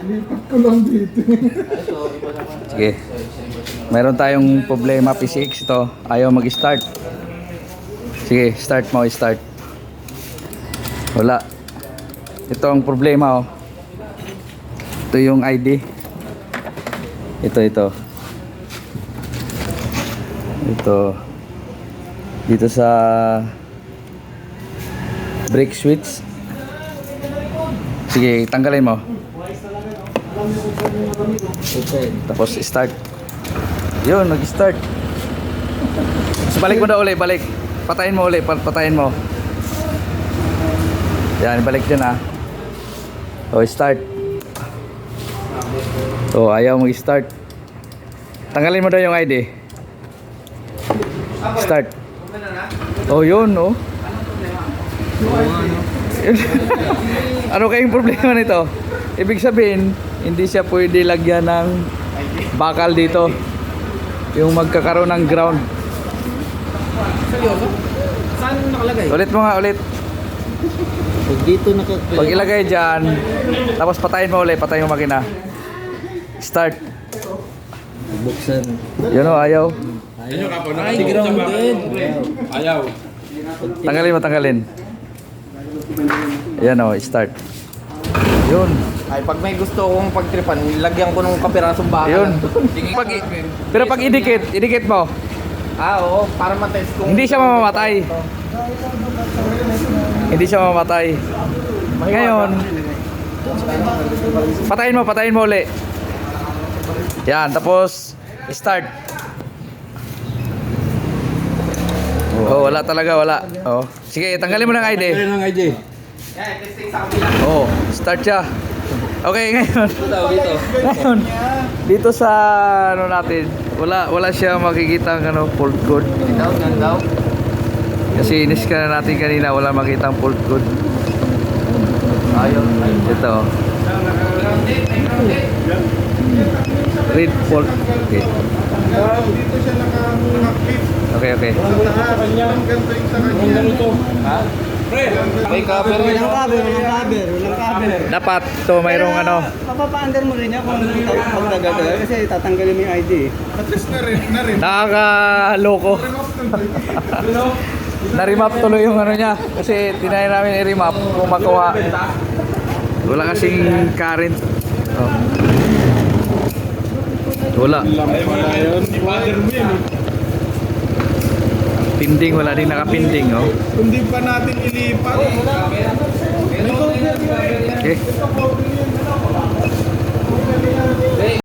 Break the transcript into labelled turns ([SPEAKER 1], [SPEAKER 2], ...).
[SPEAKER 1] Lipat ko lang dito.
[SPEAKER 2] Sige. Mayroon tayong problema PCX ito. Ayaw mag-start. Sige, start mo, start. Wala. Ito ang problema, oh. Ito yung ID. Ito. Dito sa brake switch. Sige, tanggalin mo. Tapos start. Yun, nag-start. So, balik mo na uli, balik. Patayin mo uli, patayin mo. Yan, balik dyan ah. O, start. O, ayaw mag-start. Tanggalin mo daw yung ID. Start. Oh, yun, oh. Ano kayong problema nito? Ibig sabihin, hindi siya pwede lagyan ng bakal dito. Yung magkakaroon ng ground.
[SPEAKER 1] Seryoso? Saan nakalagay?
[SPEAKER 2] Ulit mo nga, ulit.
[SPEAKER 1] Pag dito
[SPEAKER 2] Pag ilagay dyan, tapos patayin mo ulit, patayin mo makina. Start.
[SPEAKER 1] buksan.
[SPEAKER 2] Yun o, ayaw.
[SPEAKER 1] Ay, grounded.
[SPEAKER 3] Ayaw.
[SPEAKER 2] Tanggalin mo, tanggalin. Yan o, start. Yun.
[SPEAKER 1] Ay, pag may gusto kong pagtripan, lagyan ko ng kapirasong bakal.
[SPEAKER 2] Yun. Pero pag idikit mo,
[SPEAKER 1] Oo, para matest kung...
[SPEAKER 2] hindi siya mamamatay. Hindi siya mamamatay. Ngayon, patayin mo ulit. Yan, tapos start. Oh, wala talaga, wala. Oh. Sige, tanggalin mo ng ID.
[SPEAKER 3] Kailan ang ID?
[SPEAKER 1] Yan, testing sa kabila.
[SPEAKER 2] Oh, start siya. Okay, ngayon.
[SPEAKER 1] Dito.
[SPEAKER 2] Ngayon, dito sa ano natin, wala siya makikita ng fault code.
[SPEAKER 1] Yan daw.
[SPEAKER 2] Kasi inis-scan na natin kanina, wala makitang fault code.
[SPEAKER 1] Ayaw.
[SPEAKER 2] Ito. Read fault. Okay.
[SPEAKER 4] Dito siya naka-clip.
[SPEAKER 2] Okay.
[SPEAKER 4] Lahat. Ang ganito yung sa kanya.
[SPEAKER 1] Ha? May cover rin.
[SPEAKER 5] Walang cover.
[SPEAKER 2] Dapat to mayroong ano.
[SPEAKER 5] Mapapaandar mo rin niya kung magdagagal kasi tatanggalin mo yung ID.
[SPEAKER 4] At least na rin.
[SPEAKER 2] Nakakaloko. Na-remap tuloy yung ano niya. Kasi tinay namin i-remap kung makuha. Wala kasing current. Oh. Wala. Pinding, wala din nakapinding, oh.
[SPEAKER 4] Kung di pa natin ilipat.
[SPEAKER 2] Okay.